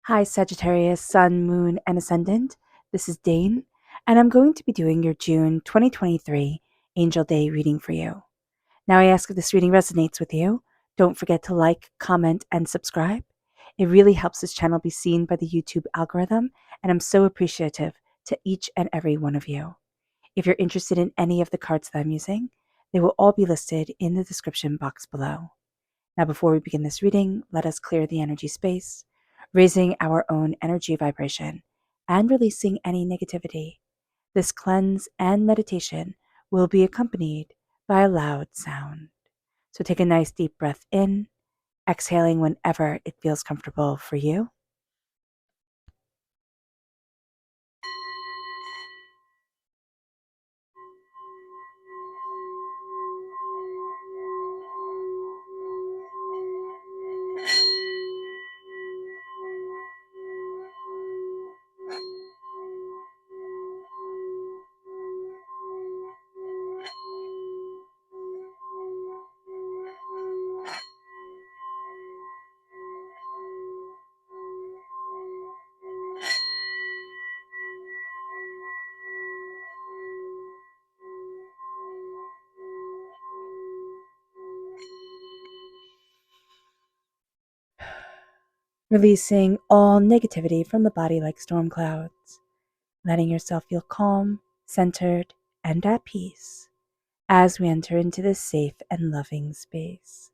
Hi, Sagittarius, Sun, Moon, and Ascendant. This is Dane, and I'm going to be doing your June 2023 Angel Day reading for you. Now, I ask if this reading resonates with you. Don't forget to like, comment, and subscribe. It really helps this channel be seen by the YouTube algorithm, and I'm so appreciative to each and every one of you. If you're interested in any of the cards that I'm using, they will all be listed in the description box below. Now, before we begin this reading, let us clear the energy space, raising our own energy vibration and releasing any negativity. This cleanse and meditation will be accompanied by a loud sound. So take a nice deep breath in, exhaling whenever it feels comfortable for you. Releasing all negativity from the body like storm clouds, letting yourself feel calm, centered, and at peace as we enter into this safe and loving space.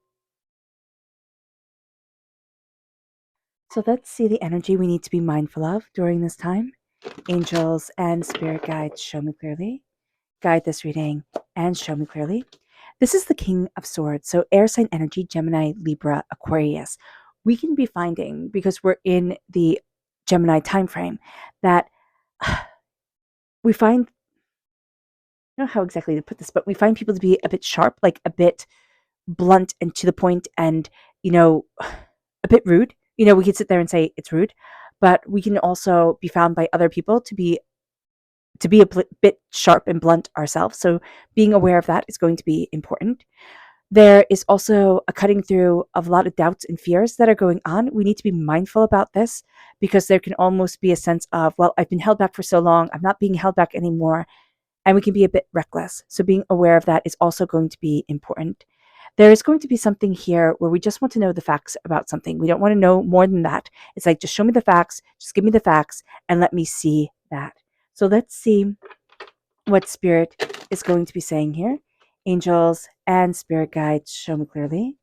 So let's see the energy we need to be mindful of during this time. Angels and spirit guides, show me clearly. Guide this reading and show me clearly. This is the King of Swords. So air sign energy, Gemini, Libra, Aquarius. We can be finding, because we're in the Gemini time frame, that we find, I don't know how exactly to put this, but we find people to be a bit sharp, like a bit blunt and to the point and, a bit rude. We could sit there and say it's rude, but we can also be found by other people to be a bit sharp and blunt ourselves. So being aware of that is going to be important. There is also a cutting through of a lot of doubts and fears that are going on. We need to be mindful about this because there can almost be a sense of, well, I've been held back for so long, I'm not being held back anymore, and we can be a bit reckless. So being aware of that is also going to be important. There is going to be something here where we just want to know the facts about something. We don't want to know more than that. It's like, just show me the facts, just give me the facts, and let me see that. So let's see what Spirit is going to be saying here. Angels and Spirit guides, show me clearly.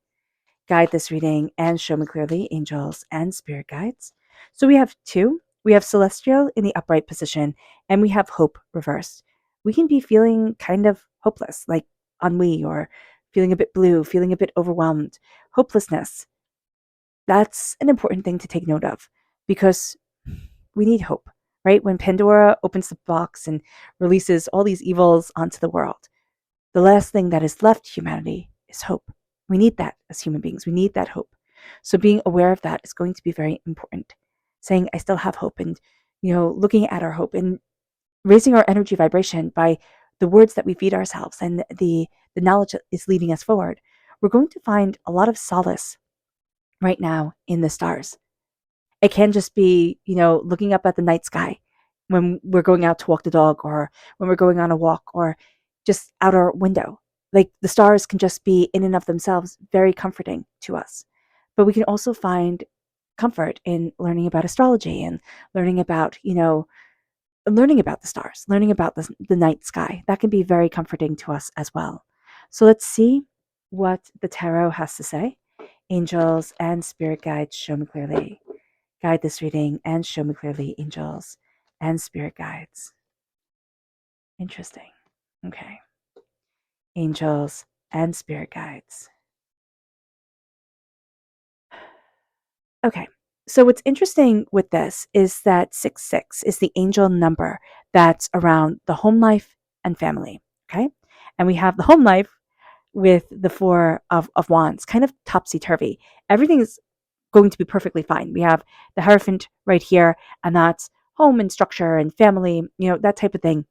Guide this reading and show me clearly, angels and spirit guides. So we have two. We have Celestial in the upright position, and we have Hope reversed. We can be feeling kind of hopeless, like ennui, or feeling a bit blue, feeling a bit overwhelmed. Hopelessness. That's an important thing to take note of because we need hope, right? When Pandora opens the box and releases all these evils onto the world, the last thing that is left humanity is hope. We need that as human beings. We need that hope. So being aware of that is going to be very important. Saying, I still have hope, and looking at our hope and raising our energy vibration by the words that we feed ourselves and the knowledge that is leading us forward. We're going to find a lot of solace right now in the stars. It can just be, looking up at the night sky when we're going out to walk the dog, or when we're going on a walk, or just out our window. Like, the stars can just be in and of themselves very comforting to us. But we can also find comfort in learning about astrology and learning about, learning about the stars, learning about the night sky. That can be very comforting to us as well. So let's see what the tarot has to say. Angels and spirit guides, show me clearly. Guide this reading and show me clearly, angels and spirit guides. Interesting. Okay. Angels and spirit guides. Okay. So what's interesting with this is that 66 is the angel number that's around the home life and family. Okay. And we have the home life with the Four of Wands, kind of topsy-turvy. Everything is going to be perfectly fine. We have the Hierophant right here, and that's home and structure and family, that type of thing.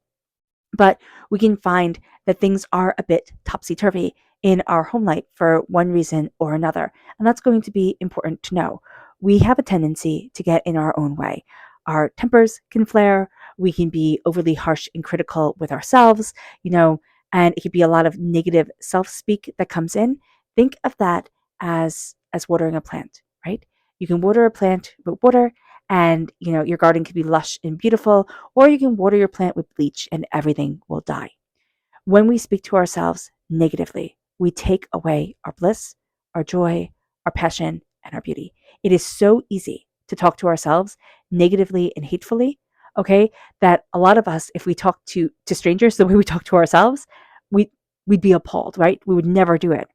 But we can find that things are a bit topsy-turvy in our home life for one reason or another. And that's going to be important to know. we have a tendency to get in our own way. Our tempers can flare. We can be overly harsh and critical with ourselves, and it could be a lot of negative self-speak that comes in. Think of that as watering a plant, right? You can water a plant with water, and your garden could be lush and beautiful, or you can water your plant with bleach and everything will die. When we speak to ourselves negatively, we take away our bliss, our joy, our passion, and our beauty. It is so easy to talk to ourselves negatively and hatefully, okay, that a lot of us, if we talk to strangers the way we talk to ourselves, we we'd be appalled, right? We would never do it.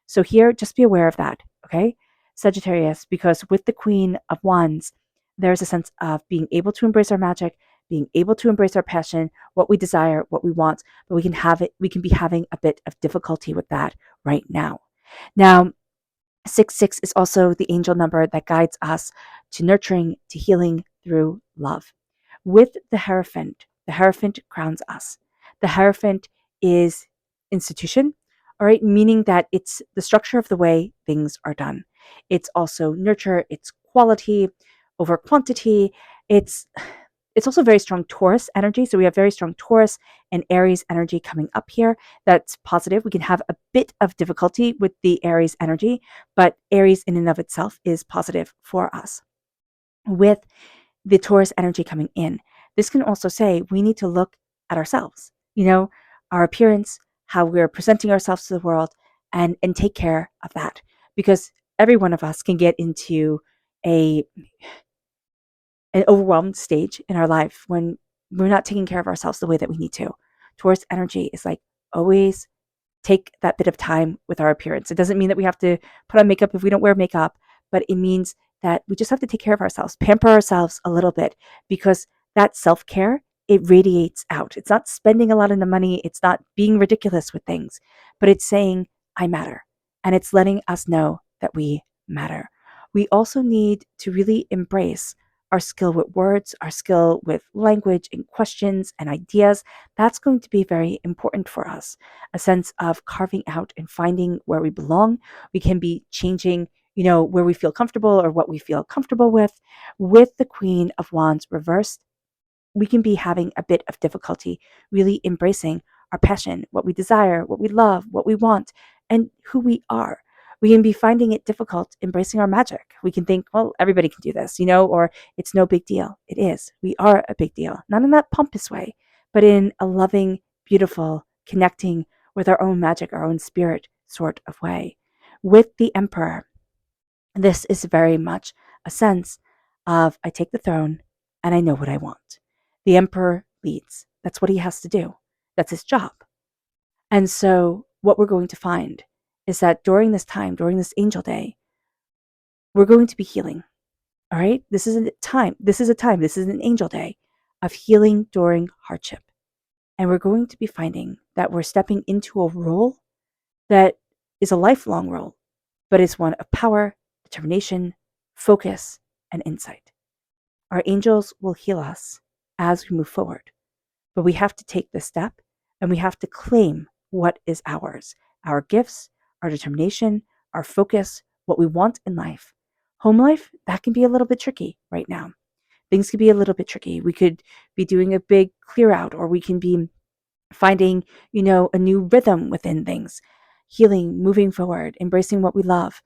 So here, just be aware of that, okay? Sagittarius, because with the Queen of Wands, there's a sense of being able to embrace our magic, being able to embrace our passion, what we desire, what we want, but we can be having a bit of difficulty with that right now. Now, 66 is also the angel number that guides us to nurturing, to healing through love. With the Hierophant crowns us. The Hierophant is institution, all right, meaning that it's the structure of the way things are done. It's also nurture, it's quality over quantity. It's it's also very strong Taurus energy. So we have very strong Taurus and Aries energy coming up here. That's positive. We can have a bit of difficulty with the Aries energy, but Aries in and of itself is positive for us. With the Taurus energy coming in, this can also say we need to look at ourselves, our appearance, how we're presenting ourselves to the world, and take care of that. Because every one of us can get into a an overwhelmed stage in our life when we're not taking care of ourselves the way that we need to. Taurus energy is like always take that bit of time with our appearance. It doesn't mean that we have to put on makeup if we don't wear makeup, but it means that we just have to take care of ourselves, pamper ourselves a little bit, because that self care, it radiates out. It's not spending a lot of the money, it's not being ridiculous with things, but it's saying, I matter. And it's letting us know that we matter. We also need to really embrace our skill with words, our skill with language and questions and ideas. That's going to be very important for us. A sense of carving out and finding where we belong. We can be changing, where we feel comfortable or what we feel comfortable with. With the Queen of Wands reversed, we can be having a bit of difficulty really embracing our passion, what we desire, what we love, what we want, and who we are. We can be finding it difficult embracing our magic. We can think, well, everybody can do this, or it's no big deal. It is. We are a big deal, not in that pompous way, but in a loving, beautiful, connecting with our own magic, our own spirit sort of way. With the Emperor, this is very much a sense of I take the throne and I know what I want. The Emperor leads. That's what he has to do. That's his job. And so, what we're going to find is that during this time, during this angel day, we're going to be healing. All right? This is a time, this is an angel day of healing during hardship. And we're going to be finding that we're stepping into a role that is a lifelong role, but it's one of power, determination, focus, and insight. Our angels will heal us as we move forward, but we have to take this step and we have to claim what is ours, our gifts, our determination, our focus, what we want in life. Home life, that can be a little bit tricky right now. Things could be a little bit tricky. We could be doing a big clear out, or we can be finding, a new rhythm within things, healing, moving forward, embracing what we love.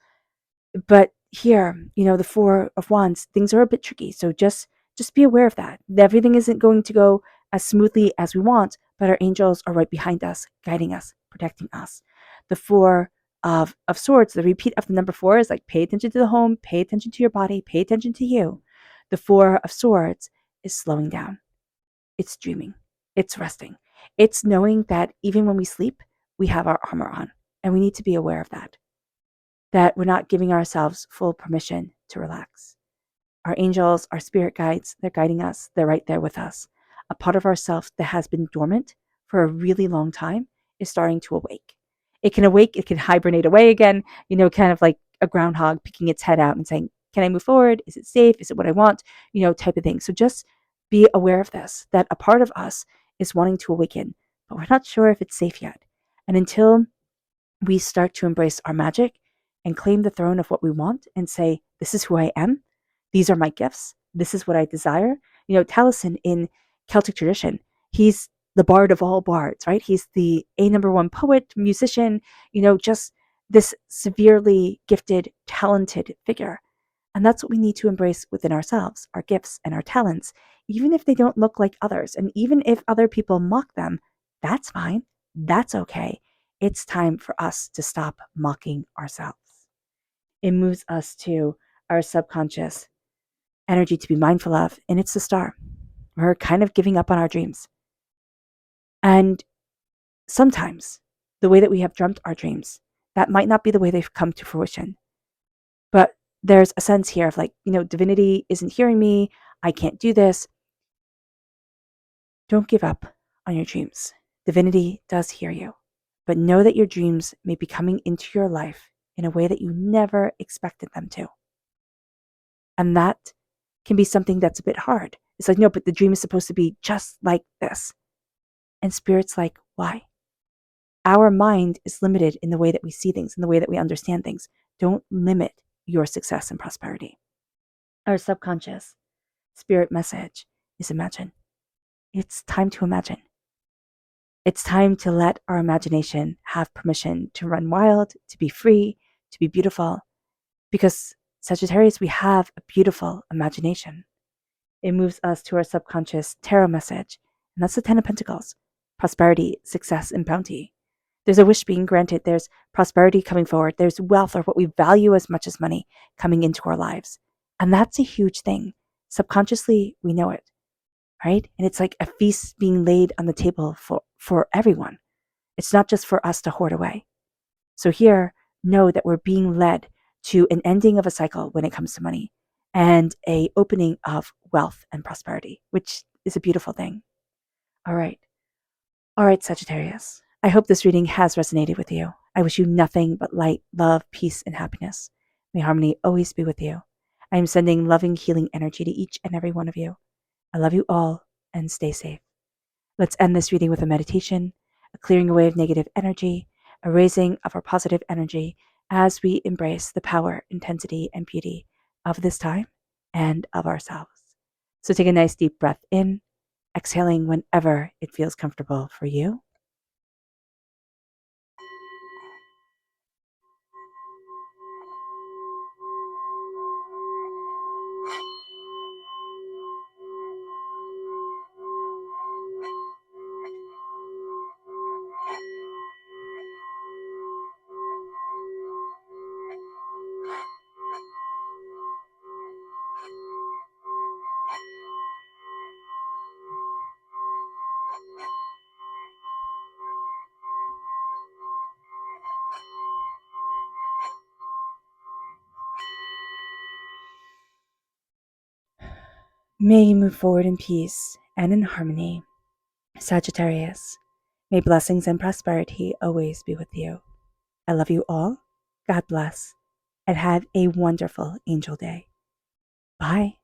But here, the Four of Wands, things are a bit tricky. So just be aware of that. Everything isn't going to go as smoothly as we want, but our angels are right behind us, guiding us, protecting us. The Four of Swords, the repeat of the number 4 is like pay attention to the home, pay attention to your body, pay attention to you. The Four of Swords is slowing down. It's dreaming. It's resting. It's knowing that even when we sleep, we have our armor on, and we need to be aware of that we're not giving ourselves full permission to relax. Our angels, our spirit guides, they're guiding us. They're right there with us. A part of ourself that has been dormant for a really long time is starting to awake. It can awake, it can hibernate away again, kind of like a groundhog picking its head out and saying, can I move forward? Is it safe? Is it what I want? Type of thing. So just be aware of this, that a part of us is wanting to awaken, but we're not sure if it's safe yet. And until we start to embrace our magic and claim the throne of what we want and say, this is who I am, these are my gifts. This is what I desire. Taliesin in Celtic tradition, he's the bard of all bards, right? He's the number one poet, musician, just this severely gifted, talented figure. And that's what we need to embrace within ourselves, our gifts and our talents, even if they don't look like others. And even if other people mock them, that's fine. That's okay. It's time for us to stop mocking ourselves. It moves us to our subconscious energy to be mindful of, and it's the star. We're kind of giving up on our dreams. And sometimes the way that we have dreamt our dreams, that might not be the way they've come to fruition. But there's a sense here of like, divinity isn't hearing me. I can't do this. Don't give up on your dreams. Divinity does hear you. But know that your dreams may be coming into your life in a way that you never expected them to. And that can be something that's a bit hard. It's like, no, but the dream is supposed to be just like this. And Spirit's like, why? Our mind is limited in the way that we see things, in the way that we understand things. Don't limit your success and prosperity. Our subconscious spirit message is imagine. It's time to imagine. It's time to let our imagination have permission to run wild, to be free, to be beautiful. Because Sagittarius, we have a beautiful imagination. It moves us to our subconscious tarot message, and that's the 10 of Pentacles. Prosperity, success, and bounty. There's a wish being granted. There's prosperity coming forward. There's wealth, or what we value as much as money, coming into our lives. And that's a huge thing. Subconsciously, we know it, right? And it's like a feast being laid on the table for everyone. It's not just for us to hoard away. So here, know that we're being led to an ending of a cycle when it comes to money and a opening of wealth and prosperity, which is a beautiful thing. All right, Sagittarius. I hope this reading has resonated with you. I wish you nothing but light, love, peace, and happiness. May harmony always be with you. I am sending loving, healing energy to each and every one of you. I love you all, and stay safe. Let's end this reading with a meditation, a clearing away of negative energy, a raising of our positive energy as we embrace the power, intensity, and beauty of this time and of ourselves. So take a nice deep breath in, exhaling whenever it feels comfortable for you. May you move forward in peace and in harmony. Sagittarius, may blessings and prosperity always be with you. I love you all. God bless, and have a wonderful angel day. Bye.